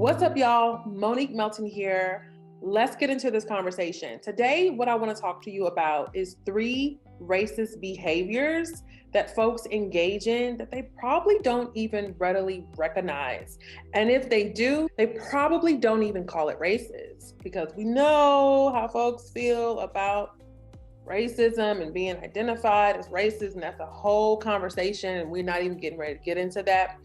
What's up, y'all? Monique Melton here. Let's get into this conversation. Today, what I want to talk to you about is 3 racist behaviors that folks engage in that they probably don't even readily recognize. And if they do, they probably don't even call it racist, because we know how folks feel about racism and being identified as racist, and that's a whole conversation, and we're not even getting ready to get into that.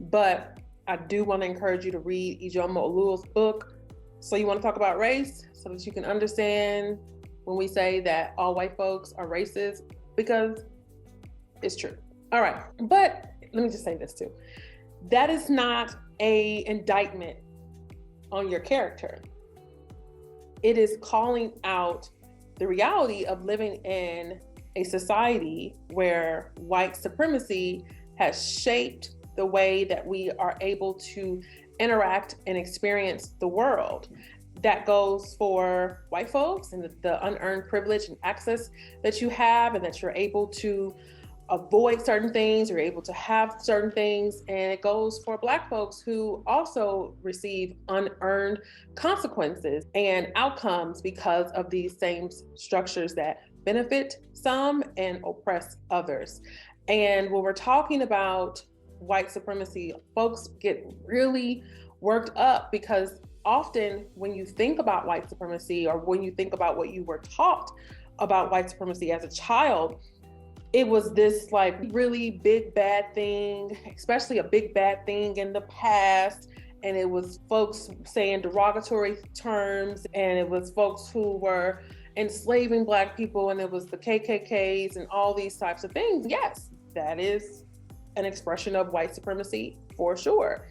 But I do want to encourage you to read Ijeoma Oluo's book, So You Want to Talk About Race, so that you can understand when we say that all white folks are racist, because it's true. All right, but let me just say this too. That is not an indictment on your character. It is calling out the reality of living in a society where white supremacy has shaped the way that we are able to interact and experience the world. That goes for white folks and the unearned privilege and access that you have, and that you're able to avoid certain things, you're able to have certain things. And it goes for Black folks who also receive unearned consequences and outcomes because of these same structures that benefit some and oppress others. And when we're talking about white supremacy, folks get really worked up, because often when you think about white supremacy, or when you think about what you were taught about white supremacy as a child, it was this like really big bad thing, especially a big bad thing in the past. And it was folks saying derogatory terms, and it was folks who were enslaving Black people, and it was the KKKs and all these types of things. Yes, that is an expression of white supremacy for sure.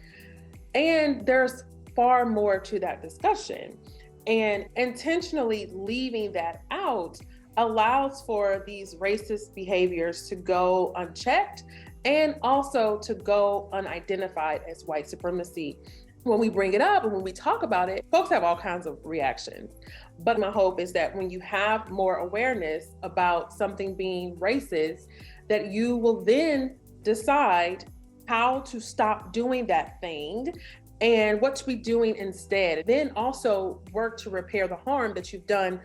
And there's far more to that discussion. And intentionally leaving that out allows for these racist behaviors to go unchecked, and also to go unidentified as white supremacy. When we bring it up and when we talk about it, folks have all kinds of reactions. But my hope is that when you have more awareness about something being racist, that you will then decide how to stop doing that thing and what to be doing instead. Then also work to repair the harm that you've done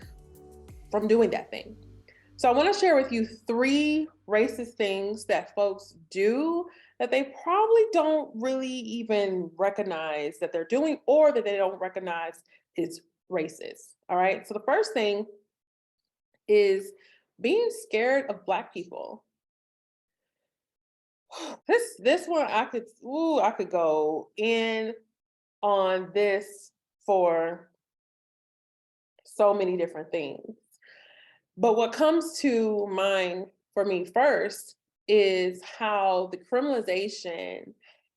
from doing that thing. So I want to share with you 3 racist things that folks do that they probably don't really even recognize that they're doing, or that they don't recognize is racist. All right. So the first thing is being scared of Black people. This one I could go in on this for so many different things. But what comes to mind for me first is how the criminalization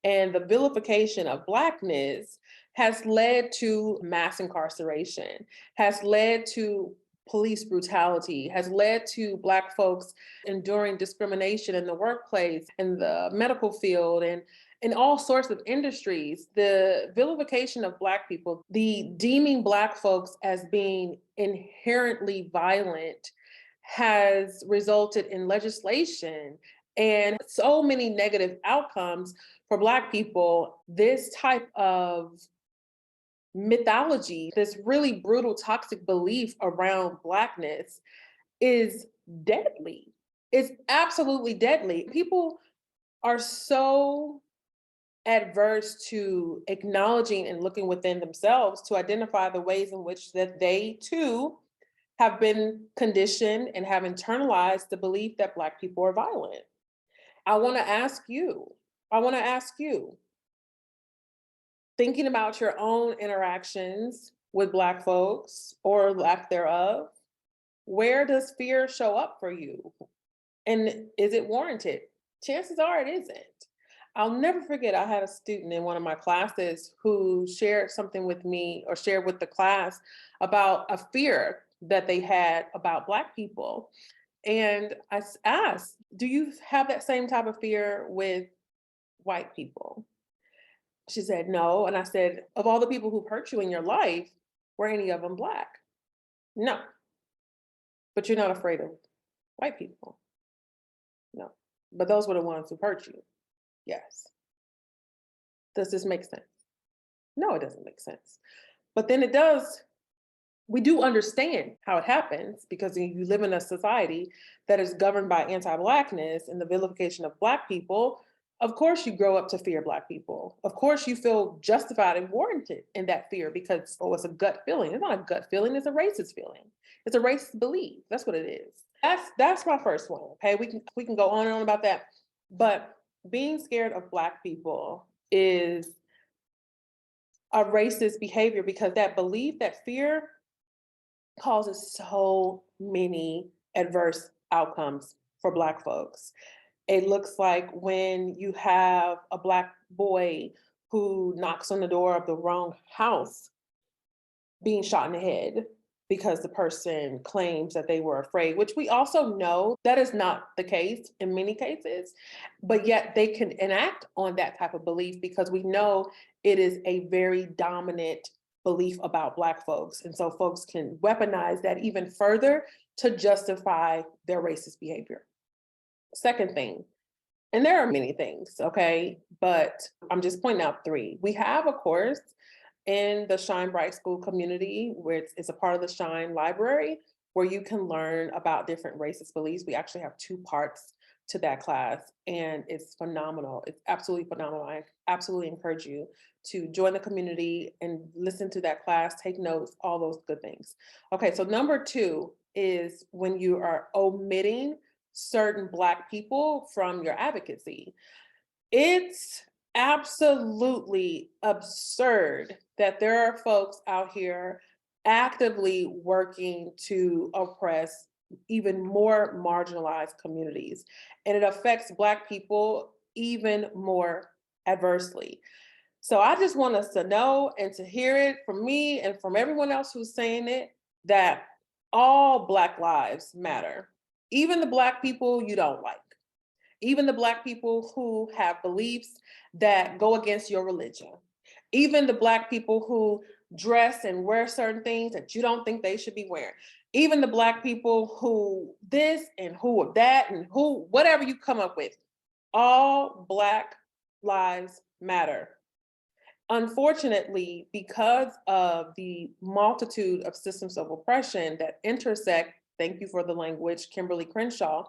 and the vilification of Blackness has led to mass incarceration, has led to police brutality, has led to Black folks enduring discrimination in the workplace, in the medical field, and in all sorts of industries. The vilification of Black people, the deeming Black folks as being inherently violent, has resulted in legislation and so many negative outcomes for Black people. This type of mythology, this really brutal, toxic belief around Blackness is deadly. It's absolutely deadly. People are so adverse to acknowledging and looking within themselves to identify the ways in which that they too have been conditioned and have internalized the belief that Black people are violent. I want to ask you, thinking about your own interactions with Black folks or lack thereof, where does fear show up for you? And is it warranted? Chances are it isn't. I'll never forget, I had a student in one of my classes who shared something with me, or shared with the class, about a fear that they had about Black people. And I asked, do you have that same type of fear with white people? She said, no. And I said, of all the people who've hurt you in your life, were any of them Black? No. But you're not afraid of white people? No. But those were the ones who hurt you? Yes. Does this make sense? No, it doesn't make sense. But then it does, we do understand how it happens because you live in a society that is governed by anti-Blackness and the vilification of Black people. Of course, you grow up to fear Black people. Of course, you feel justified and warranted in that fear because, oh, it's a gut feeling. It's not a gut feeling, it's a racist feeling. It's a racist belief. That's what it is. That's my first one. Okay, we can go on and on about that. But being scared of Black people is a racist behavior because that belief, that fear causes so many adverse outcomes for Black folks. It looks like when you have a Black boy who knocks on the door of the wrong house being shot in the head because the person claims that they were afraid, which we also know that is not the case in many cases, but yet they can enact on that type of belief because we know it is a very dominant belief about Black folks. And so folks can weaponize that even further to justify their racist behavior. Second thing, and there are many things, okay, but I'm just pointing out three. We have a course in the Shine Bright School community, where it's a part of the Shine Library, where you can learn about different racist beliefs. We actually have two parts to that class, and it's phenomenal. It's absolutely phenomenal. I absolutely encourage you to join the community and listen to that class, take notes, all those good things. Okay, so number two is when you are omitting certain Black people from your advocacy. It's absolutely absurd that there are folks out here actively working to oppress even more marginalized communities. And it affects Black people even more adversely. So I just want us to know and to hear it from me and from everyone else who's saying it, that all Black lives matter. Even the Black people you don't like, even the Black people who have beliefs that go against your religion, even the Black people who dress and wear certain things that you don't think they should be wearing, even the Black people who this and who that and who, whatever you come up with, all Black lives matter. Unfortunately, because of the multitude of systems of oppression that intersect, thank you for the language, Kimberly Crenshaw,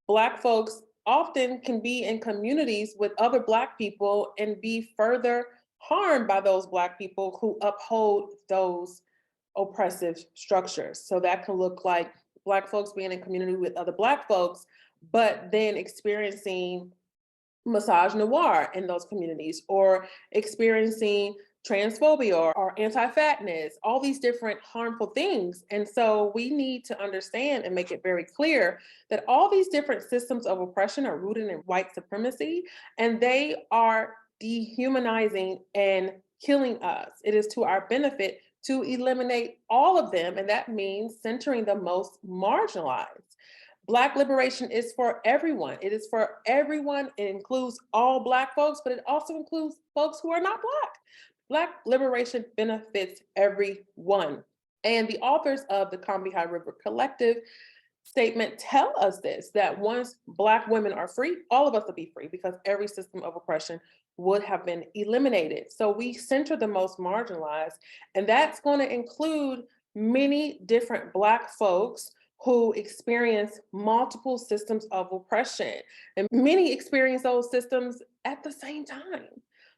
Black folks often can be in communities with other Black people and be further harmed by those Black people who uphold those oppressive structures. So that can look like Black folks being in community with other Black folks, but then experiencing misogynoir in those communities, or experiencing transphobia or anti-fatness, all these different harmful things. And so we need to understand and make it very clear that all these different systems of oppression are rooted in white supremacy, and they are dehumanizing and killing us. It is to our benefit to eliminate all of them, and that means centering the most marginalized. Black liberation is for everyone. It is for everyone. It includes all Black folks, but it also includes folks who are not Black. Black liberation benefits everyone. And the authors of the Combahee River Collective statement tell us this, that once Black women are free, all of us will be free because every system of oppression would have been eliminated. So we center the most marginalized, and that's going to include many different Black folks who experience multiple systems of oppression, and many experience those systems at the same time.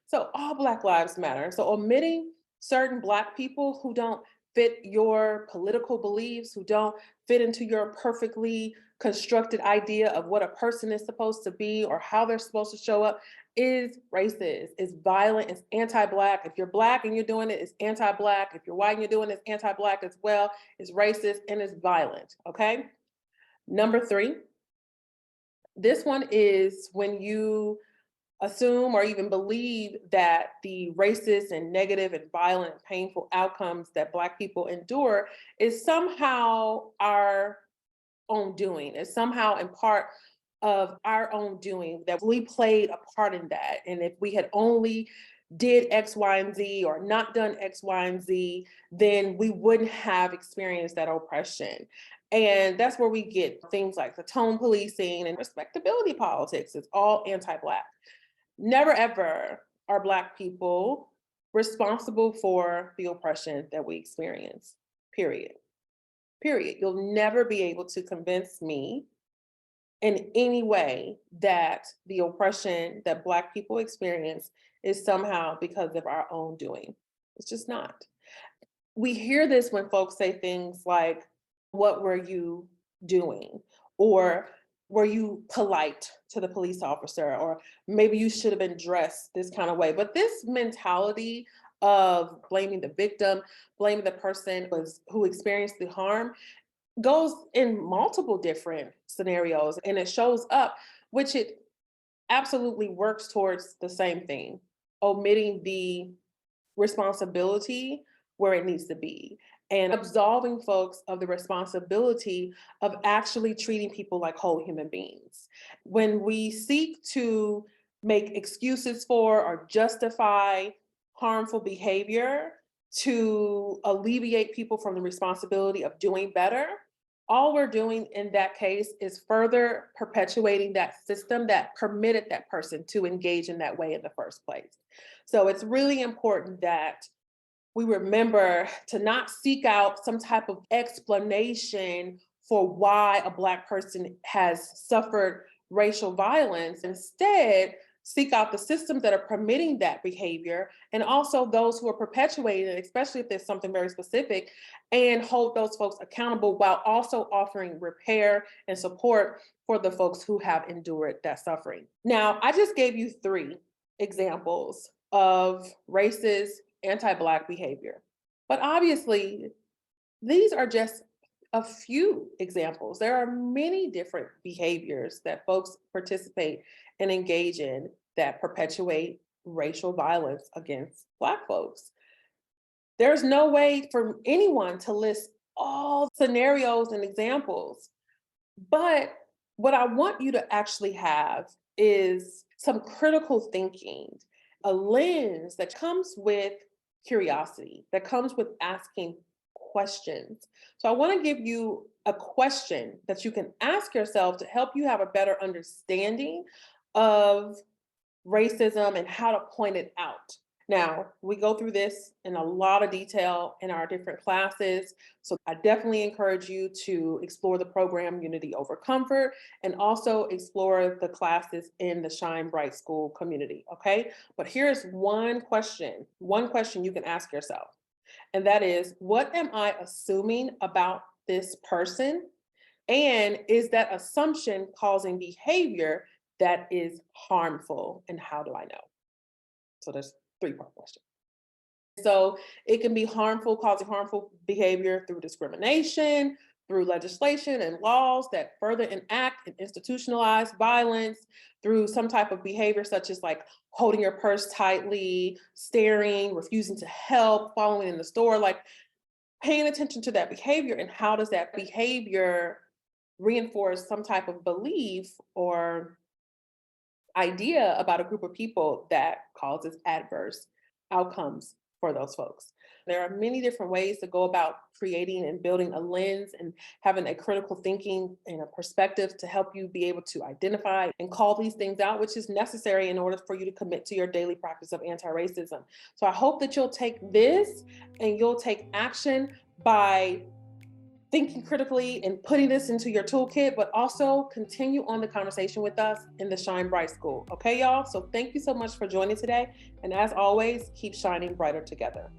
So all Black lives matter. So omitting certain Black people who don't fit your political beliefs, who don't fit into your perfectly constructed idea of what a person is supposed to be or how they're supposed to show up, is racist, is violent, is anti-Black. If you're Black and you're doing it, it's anti-Black. If you're white and you're doing it, it's anti-Black as well. It's racist and it's violent, okay? Number three, this one is when you assume or even believe that the racist and negative and violent and painful outcomes that Black people endure is somehow our own doing, is somehow in part of our own doing, that we played a part in that. And if we had only did X, Y, and Z, or not done X, Y, and Z, then we wouldn't have experienced that oppression. And that's where we get things like the tone policing and respectability politics. It's all anti-Black. Never ever are Black people responsible for the oppression that we experience, period. Period. You'll never be able to convince me in any way that the oppression that Black people experience is somehow because of our own doing. It's just not. We hear this when folks say things like, "What were you doing?" Or "Were you polite to the police officer?" Or "Maybe you should have been dressed this kind of way." But this mentality of blaming the victim, blaming the person who experienced the harm, goes in multiple different scenarios, and it shows up, which it absolutely works towards the same thing, omitting the responsibility where it needs to be and absolving folks of the responsibility of actually treating people like whole human beings. When we seek to make excuses for or justify harmful behavior to alleviate people from the responsibility of doing better, all we're doing in that case is further perpetuating that system that permitted that person to engage in that way in the first place. So it's really important that we remember to not seek out some type of explanation for why a Black person has suffered racial violence. Instead, seek out the systems that are permitting that behavior and also those who are perpetuating it, especially if there's something very specific, and hold those folks accountable while also offering repair and support for the folks who have endured that suffering. Now, I just gave you 3 examples of racist, anti-Black behavior. But obviously, these are just a few examples. There are many different behaviors that folks participate and engage in that perpetuate racial violence against Black folks. There's no way for anyone to list all scenarios and examples, but what I want you to actually have is some critical thinking, a lens that comes with curiosity, that comes with asking questions. So I want to give you a question that you can ask yourself to help you have a better understanding of racism and how to point it out. Now, we go through this in a lot of detail in our different classes. So I definitely encourage you to explore the program Unity Over Comfort and also explore the classes in the Shine Bright School community, okay? But here's one question you can ask yourself. And that is, what am I assuming about this person? And is that assumption causing behavior that is harmful? And how do I know? So there's 3-part question. So it can be harmful, causing harmful behavior through discrimination, through legislation and laws that further enact and institutionalize violence, through some type of behavior such as like holding your purse tightly, staring, refusing to help, following in the store, like paying attention to that behavior and how does that behavior reinforce some type of belief or idea about a group of people that causes adverse outcomes for those folks. There are many different ways to go about creating and building a lens and having a critical thinking and a perspective to help you be able to identify and call these things out, which is necessary in order for you to commit to your daily practice of anti-racism. So I hope that you'll take this and you'll take action by thinking critically and putting this into your toolkit, but also continue on the conversation with us in the Shine Bright School. Okay, y'all? So thank you so much for joining today. And as always, keep shining brighter together.